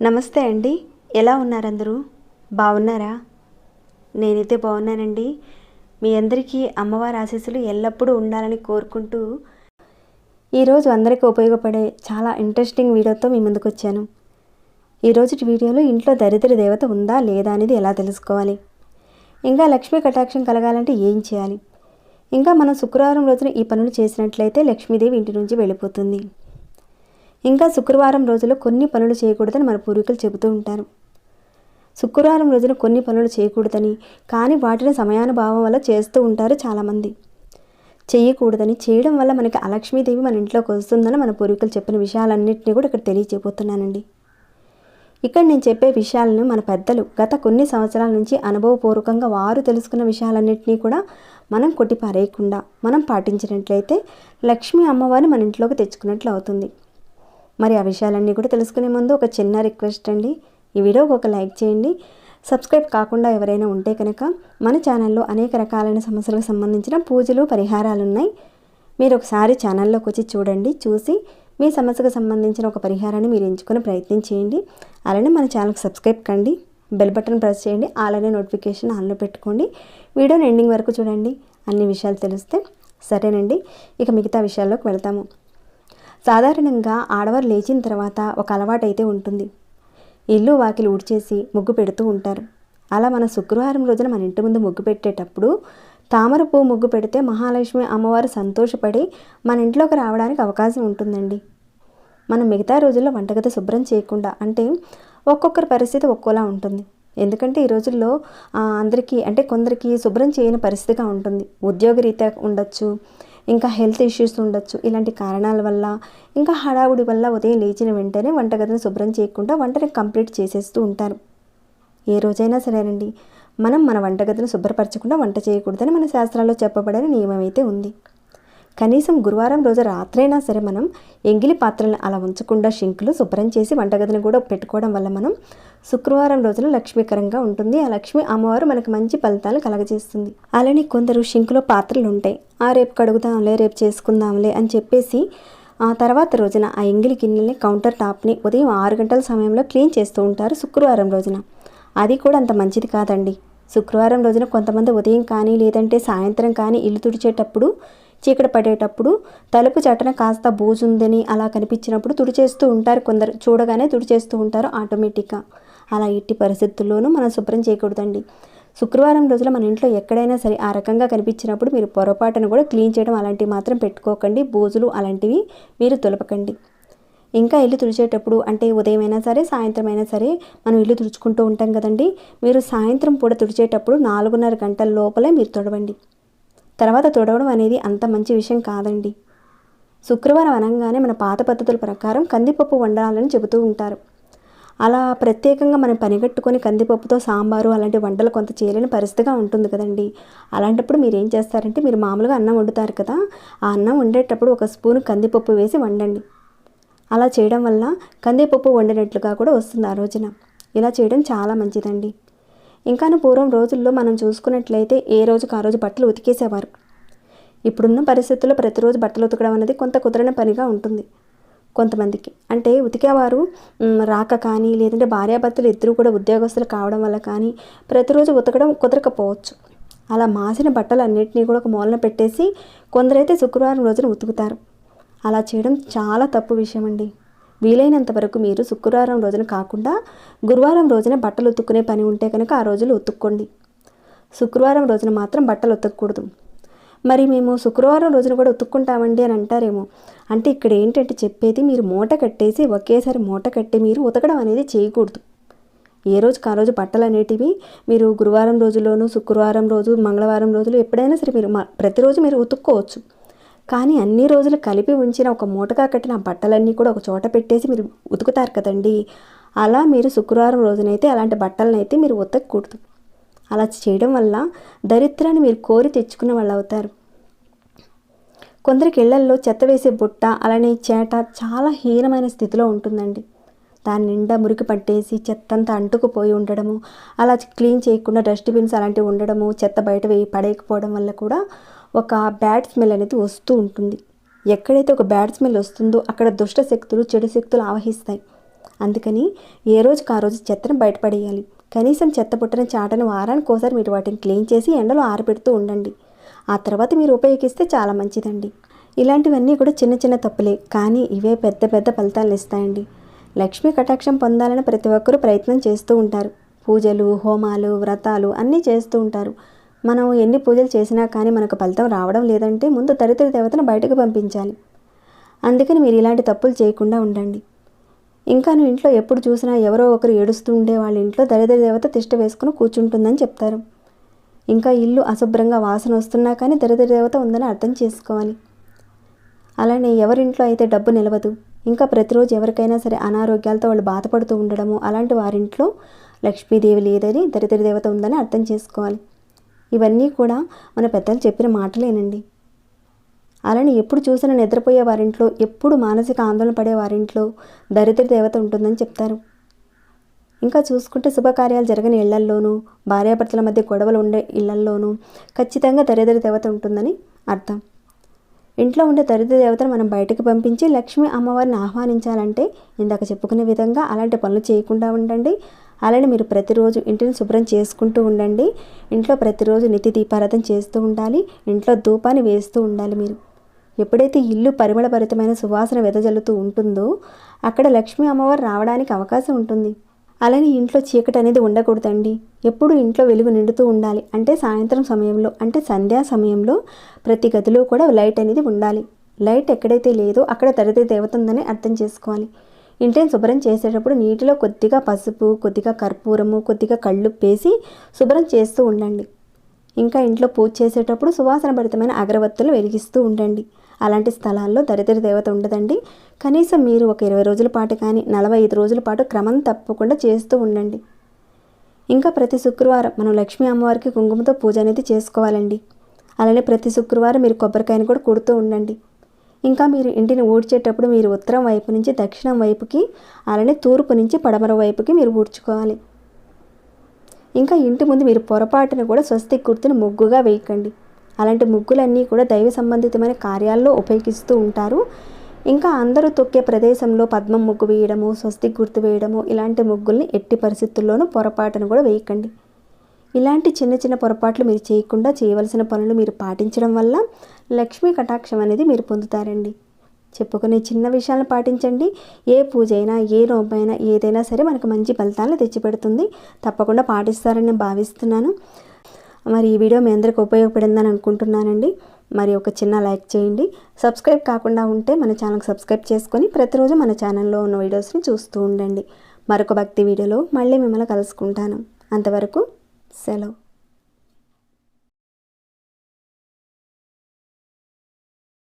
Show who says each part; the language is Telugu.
Speaker 1: నమస్తే అండి, ఎలా ఉన్నారు అందరూ? బాగున్నారా? నేనైతే బాగున్నానండి. మీ అందరికీ అమ్మవారి ఆశీస్సులు ఎల్లప్పుడూ ఉండాలని కోరుకుంటూ ఈరోజు అందరికీ ఉపయోగపడే చాలా ఇంట్రెస్టింగ్ వీడియోతో మీ ముందుకు వచ్చాను. ఈరోజు వీడియోలో ఇంట్లో దరిద్ర దేవత ఉందా లేదా అనేది ఎలా తెలుసుకోవాలి, ఇంకా లక్ష్మీ కటాక్షం కలగాలంటే ఏం చేయాలి, ఇంకా మనం శుక్రవారం రోజున ఈ పనులు చేసినట్లయితే లక్ష్మీదేవి ఇంటి నుంచి వెళ్ళిపోతుంది. ఇంకా శుక్రవారం రోజులో కొన్ని పనులు చేయకూడదని మన పూర్వీకులు చెబుతూ ఉంటారు. శుక్రవారం రోజున కొన్ని పనులు చేయకూడదని, కానీ వాటిని సమయానుభావం వల్ల చేస్తూ ఉంటారు చాలామంది. చేయకూడదని, చేయడం వల్ల మనకి అలక్ష్మీదేవి మన ఇంట్లోకి వస్తుందని మన పూర్వీకులు చెప్పిన విషయాలన్నింటినీ కూడా ఇక్కడ తెలియజేయబోతున్నానండి. ఇక్కడ నేను చెప్పే విషయాలను మన పెద్దలు గత కొన్ని సంవత్సరాల నుంచి అనుభవపూర్వకంగా వారు తెలుసుకున్న విషయాలన్నింటినీ కూడా మనం కొట్టిపారేయకుండా మనం పాటించినట్లయితే లక్ష్మీ అమ్మవారిని మన ఇంట్లోకి తెచ్చుకున్నట్లు అవుతుంది. మరి ఆ విషయాలన్నీ కూడా తెలుసుకునే ముందు ఒక చిన్న రిక్వెస్ట్ అండి, ఈ వీడియోకి ఒక లైక్ చేయండి. సబ్స్క్రైబ్ కాకుండా ఎవరైనా ఉంటే కనుక మన ఛానల్లో అనేక రకాలైన సమస్యలకు సంబంధించిన పూజలు పరిహారాలు ఉన్నాయి. మీరు ఒకసారి ఛానల్లోకి వచ్చి చూడండి, చూసి మీ సమస్యకు సంబంధించిన ఒక పరిహారాన్ని మీరు ఎంచుకునే ప్రయత్నం చేయండి. అలానే మన ఛానల్కి సబ్స్క్రైబ్ కండి, బెల్ బటన్ ప్రెస్ చేయండి, అలానే నోటిఫికేషన్ ఆన్లో పెట్టుకోండి. వీడియోని ఎండింగ్ వరకు చూడండి, అన్ని విషయాలు తెలిస్తే. సరేనండి, ఇక మిగతా విషయాల్లోకి వెళ్తాము. సాధారణంగా ఆడవారు లేచిన తర్వాత ఒక అలవాటు అయితే ఉంటుంది, ఇల్లు వాకిలి ఊడ్చేసి ముగ్గు పెడుతూ ఉంటారు. అలా మన శుక్రవారం రోజున మన ఇంటి ముందు ముగ్గు పెట్టేటప్పుడు తామర పువ్వు ముగ్గు పెడితే మహాలక్ష్మి అమ్మవారు సంతోషపడి మన ఇంట్లోకి రావడానికి అవకాశం ఉంటుందండి. మనం మిగతా రోజుల్లో వంటగది శుభ్రం చేయకుండా, అంటే ఒక్కొక్కరి పరిస్థితి ఒక్కోలా ఉంటుంది. ఎందుకంటే ఈ రోజుల్లో అందరికీ అంటే కొందరికి శుభ్రం చేయని పరిస్థితిగా ఉంటుంది. ఉద్యోగరీత్యా ఉండొచ్చు, ఇంకా హెల్త్ ఇష్యూస్ ఉండొచ్చు. ఇలాంటి కారణాల వల్ల, ఇంకా హడావుడి వల్ల ఉదయం లేచిన వెంటనే వంటగదిని శుభ్రం చేయకుండా వంటని కంప్లీట్ చేసేస్తూ ఉంటారు. ఏ రోజైనా సరేనండి, మనం మన వంటగదిని శుభ్రపరచకుండా వంట చేయకూడదని మన శాస్త్రాల్లో చెప్పబడిన నియమం అయితే ఉంది. కనీసం గురువారం రోజు రాత్రైనా సరే మనం ఎంగిలి పాత్రలను అలా ఉంచకుండా షింకులు శుభ్రం చేసి వంటగదిని కూడా పెట్టుకోవడం వల్ల మనం శుక్రవారం రోజున లక్ష్మీకరంగా ఉంటుంది. ఆ లక్ష్మీ అమ్మవారు మనకు మంచి ఫలితాలు కలగజేస్తుంది. అలానే కొందరు షింకులో పాత్రలు ఉంటాయి, రేపు కడుగుదాంలే, రేపు చేసుకుందాంలే అని చెప్పేసి ఆ తర్వాత రోజున ఆ ఎంగిలి గిన్నెల్ని, కౌంటర్ టాప్ని ఉదయం 6 గంటల సమయంలో క్లీన్ చేస్తూ ఉంటారు శుక్రవారం రోజున. అది కూడా అంత మంచిది కాదండి. శుక్రవారం రోజున కొంతమంది ఉదయం కానీ లేదంటే సాయంత్రం కానీ ఇల్లు తుడిచేటప్పుడు, చీకటి పడేటప్పుడు తలుపు చట్టన కాస్త బూజుందని అలా కనిపించినప్పుడు తుడిచేస్తూ ఉంటారు. కొందరు చూడగానే తుడిచేస్తూ ఉంటారు ఆటోమేటిక్గా. అలా ఎట్టి పరిస్థితుల్లోనూ మనం శుభ్రం చేయకూడదండి. శుక్రవారం రోజున మన ఇంట్లో ఎక్కడైనా సరే ఆ రకంగా కనిపించినప్పుడు మీరు పొరపాటును కూడా క్లీన్ చేయడం అలాంటివి మాత్రం పెట్టుకోకండి. బూజులు అలాంటివి మీరు తులపకండి. ఇంకా ఇల్లు తుడిచేటప్పుడు, అంటే ఉదయం అయినా సరే సాయంత్రం అయినా సరే మనం ఇల్లు తుడుచుకుంటూ ఉంటాం కదండి, మీరు సాయంత్రం పూట తుడిచేటప్పుడు 4:30 గంటల లోపలే మీరు తుడవండి. తర్వాత తుడవడం అనేది అంత మంచి విషయం కాదండి. శుక్రవారం అనగానే మన పాత పద్ధతుల ప్రకారం కందిపప్పు వండాలని చెబుతూ ఉంటారు. అలా ప్రత్యేకంగా మనం పనిగట్టుకొని కందిపప్పుతో సాంబారు అలాంటి వంటలు కొంత చేయలేని పరిస్థితిగా ఉంటుంది కదండి. అలాంటప్పుడు మీరు ఏం చేస్తారంటే, మీరు మామూలుగా అన్నం వండుతారు కదా, ఆ అన్నం వండేటప్పుడు ఒక స్పూను కందిపప్పు వేసి వండండి. అలా చేయడం వల్ల కందిపప్పు వండినట్లుగా కూడా వస్తుంది ఆ రోజున. ఇలా చేయడం చాలా మంచిదండి. ఇంకాను పూర్వం రోజుల్లో మనం చూసుకున్నట్లయితే ఏ రోజుకు ఆ రోజు బట్టలు ఉతికేసేవారు. ఇప్పుడున్న పరిస్థితుల్లో ప్రతిరోజు బట్టలు ఉతకడం అనేది కొంత కుదరని పనిగా ఉంటుంది కొంతమందికి. అంటే ఉతికేవారు రాక కానీ, లేదంటే భార్యాభర్తలు ఇద్దరు కూడా ఉద్యోగస్తులు కావడం వల్ల కానీ ప్రతిరోజు ఉతకడం కుదరకపోవచ్చు. అలా మాసిన బట్టలన్నింటినీ కూడా ఒక మూలన పెట్టేసి కొందరైతే శుక్రవారం రోజున ఉతుకుతారు. అలా చేయడం చాలా తప్పు విషయం అండి. వీలైనంత వరకు మీరు శుక్రవారం రోజున కాకుండా గురువారం రోజున బట్టలు ఉతుక్కునే పని ఉంటే కనుక ఆ రోజులు ఉతుక్కోండి. శుక్రవారం రోజున మాత్రం బట్టలు ఉతకూడదు. మరి మేము శుక్రవారం రోజున కూడా ఉతుక్కుంటామండి అని అంటారేమో. అంటే ఇక్కడ ఏంటంటే చెప్పేది, మీరు మూట కట్టేసి ఒకేసారి మూట కట్టి మీరు ఉతకడం అనేది చేయకూడదు. ఏ రోజుకి ఆ రోజు బట్టలు అనేటివి మీరు గురువారం రోజులోను, శుక్రవారం రోజు, మంగళవారం రోజులు ఎప్పుడైనా సరే మీరు ప్రతిరోజు మీరు ఉతుక్కోవచ్చు. కానీ అన్ని రోజులు కలిపి ఉంచిన ఒక మూటగా కట్టిన బట్టలన్నీ కూడా ఒక చోట పెట్టేసి మీరు ఉతుకుతారు కదండి. అలా మీరు శుక్రవారం రోజునైతే అలాంటి బట్టలను అయితే మీరు ఉతకకూడదు. అలా చేయడం వల్ల దరిద్రాన్ని మీరు కోరి తెచ్చుకున్న వాళ్ళు అవుతారు. కొందరికి ఇళ్లల్లో చెత్త వేసే బుట్ట, అలానే చేట చాలా హీనమైన స్థితిలో ఉంటుందండి. దాని నిండా మురికి పట్టేసి చెత్తంతా అంటుకుపోయి ఉండడము, అలా క్లీన్ చేయకుండా డస్ట్బిన్స్ అలాంటివి ఉండడము, చెత్త బయట పడేయకపోవడం వల్ల కూడా ఒక బ్యాడ్ స్మెల్ అనేది వస్తూ ఉంటుంది. ఎక్కడైతే ఒక బ్యాడ్ స్మెల్ వస్తుందో అక్కడ దుష్ట శక్తులు, చెడు శక్తులు ఆవహిస్తాయి. అందుకని ఏ రోజుకి ఆ రోజు చెత్తను బయటపడేయాలి. కనీసం చెత్త పుట్టిన చాటను వారానికి ఒకసారి మీరు వాటిని క్లీన్ చేసి ఎండలో ఆరబెడుతూ ఉండండి. ఆ తర్వాత మీరు ఉపయోగిస్తే చాలా మంచిదండి. ఇలాంటివన్నీ కూడా చిన్న చిన్న తప్పులే, కానీ ఇవే పెద్ద పెద్ద ఫలితాలను ఇస్తాయండి. లక్ష్మీ కటాక్షం పొందాలని ప్రతి ఒక్కరూ ప్రయత్నం చేస్తూ ఉంటారు. పూజలు, హోమాలు, వ్రతాలు అన్నీ చేస్తూ ఉంటారు. మనం ఎన్ని పూజలు చేసినా కానీ మనకు ఫలితం రావడం లేదంటే ముందు దరిద్ర దేవతను బయటకు పంపించాలి. అందుకని మీరు ఇలాంటి తప్పులు చేయకుండా ఉండండి. ఇంకా నువ్వు ఇంట్లో ఎప్పుడు చూసినా ఎవరో ఒకరు ఏడుస్తూ ఉండే వాళ్ళ ఇంట్లో దరిద్ర దేవత తిష్ట వేసుకుని కూర్చుంటుందని చెప్తారు. ఇంకా ఇల్లు అశుభ్రంగా వాసన వస్తున్నా కానీ దరిద్ర దేవత ఉందని అర్థం చేసుకోవాలి. అలానే ఎవరింట్లో అయితే డబ్బు నిలవదు, ఇంకా ప్రతిరోజు ఎవరికైనా సరే అనారోగ్యాలతో వాళ్ళు బాధపడుతూ ఉండడము, అలాంటి వారింట్లో లక్ష్మీదేవి లేదని దరిద్ర దేవత ఉందని అర్థం చేసుకోవాలి. ఇవన్నీ కూడా మన పెద్దలు చెప్పిన మాటలేనండి. అలానే ఎప్పుడు చూసినా నిద్రపోయే వారింట్లో, ఎప్పుడు మానసిక ఆందోళన పడే వారింట్లో దరిద్ర దేవత ఉంటుందని చెప్తారు. ఇంకా చూసుకుంటే శుభకార్యాలు జరగని ఇళ్లల్లోనూ, భార్యాభర్తల మధ్య గొడవలు ఉండే ఇళ్లల్లోనూ ఖచ్చితంగా దరిద్ర దేవత ఉంటుందని అర్థం. ఇంట్లో ఉండే దరిద్ర దేవతను మనం బయటకు పంపించి లక్ష్మీ అమ్మవారిని ఆహ్వానించాలంటే ఇందాక చెప్పుకునే విధంగా అలాంటి పనులు చేయకుండా ఉండండి. అలానే మీరు ప్రతిరోజు ఇంటిని శుభ్రం చేసుకుంటూ ఉండండి. ఇంట్లో ప్రతిరోజు నిత్య దీపారాధన చేస్తూ ఉండాలి. ఇంట్లో ధూపాన్ని వేస్తూ ఉండాలి. మీరు ఎప్పుడైతే ఇల్లు పరిమళభరితమైన సువాసన వెదజల్లుతూ ఉంటుందో అక్కడ లక్ష్మీ అమ్మవారు రావడానికి అవకాశం ఉంటుంది. అలానే ఇంట్లో చీకటి అనేది ఉండకూడదండి. ఎప్పుడు ఇంట్లో వెలుగు నిండుతూ ఉండాలి. అంటే సాయంత్రం సమయంలో, అంటే సంధ్యా సమయంలో ప్రతి గదిలో కూడా లైట్ అనేది ఉండాలి. లైట్ ఎక్కడైతే లేదో అక్కడ దరిద్ర దేవత ఉందని అర్థం చేసుకోవాలి. ఇంటిని శుభ్రం చేసేటప్పుడు నీటిలో కొద్దిగా పసుపు, కొద్దిగా కర్పూరము, కొద్దిగా కళ్ళుప్పు వేసి శుభ్రం చేస్తూ ఉండండి. ఇంకా ఇంట్లో పూజ చేసేటప్పుడు సువాసన భరితమైన అగరవత్తులు వెలిగిస్తూ ఉండండి. అలాంటి స్థలాల్లో దరిద్ర దేవత ఉండదండి. కనీసం మీరు ఒక 20 రోజుల పాటు కానీ 45 రోజుల పాటు క్రమం తప్పకుండా చేస్తూ ఉండండి. ఇంకా ప్రతి శుక్రవారం మనం లక్ష్మీ అమ్మవారికి కుంకుమతో పూజ అనేది చేసుకోవాలండి. అలానే ప్రతి శుక్రవారం మీరు కొబ్బరికాయను కూడా కొడుతూ ఉండండి. ఇంకా మీరు ఇంటిని ఊడ్చేటప్పుడు మీరు ఉత్తరం వైపు నుంచి దక్షిణం వైపుకి, అలానే తూర్పు నుంచి పడమర వైపుకి మీరు ఊడ్చుకోవాలి. ఇంకా ఇంటి ముందు మీరు పొరపాటున కూడా స్వస్తిక్ గుర్తుని ముగ్గుగా వేయకండి. అలాంటి ముగ్గులన్నీ కూడా దైవ సంబంధితమైన కార్యాల్లో ఉపయోగిస్తూ ఉంటారు. ఇంకా అందరూ తొక్కే ప్రదేశంలో పద్మం ముగ్గు వేయడము, స్వస్తిక్ గుర్తు వేయడము, ఇలాంటి ముగ్గుల్ని ఎట్టి పరిస్థితుల్లోనూ పొరపాటును కూడా వేయకండి. ఇలాంటి చిన్న చిన్న పొరపాట్లు మీరు చేయకుండా చేయవలసిన పనులు మీరు పాటించడం వల్ల లక్ష్మీ కటాక్షం అనేది మీరు పొందుతారండి. చెప్పుకునే చిన్న విషయాలను పాటించండి. ఏ పూజ అయినా, ఏ నోమైనా, ఏదైనా సరే మనకు మంచి ఫలితాలను తెచ్చిపెడుతుంది. తప్పకుండా పాటిస్తారని నేను భావిస్తున్నాను. మరి ఈ వీడియో మీ అందరికి ఉపయోగపడిందని అనుకుంటున్నానండి. మరి ఒక చిన్న లైక్ చేయండి. సబ్స్క్రైబ్ కాకుండా ఉంటే మన ఛానల్కి సబ్స్క్రైబ్ చేసుకొని ప్రతిరోజు మన ఛానల్లో ఉన్న వీడియోస్ని చూస్తూ ఉండండి. మరొక భక్తి వీడియోలో మళ్ళీ మిమ్మల్ని కలుసుకుంటాను. అంతవరకు సెలవు.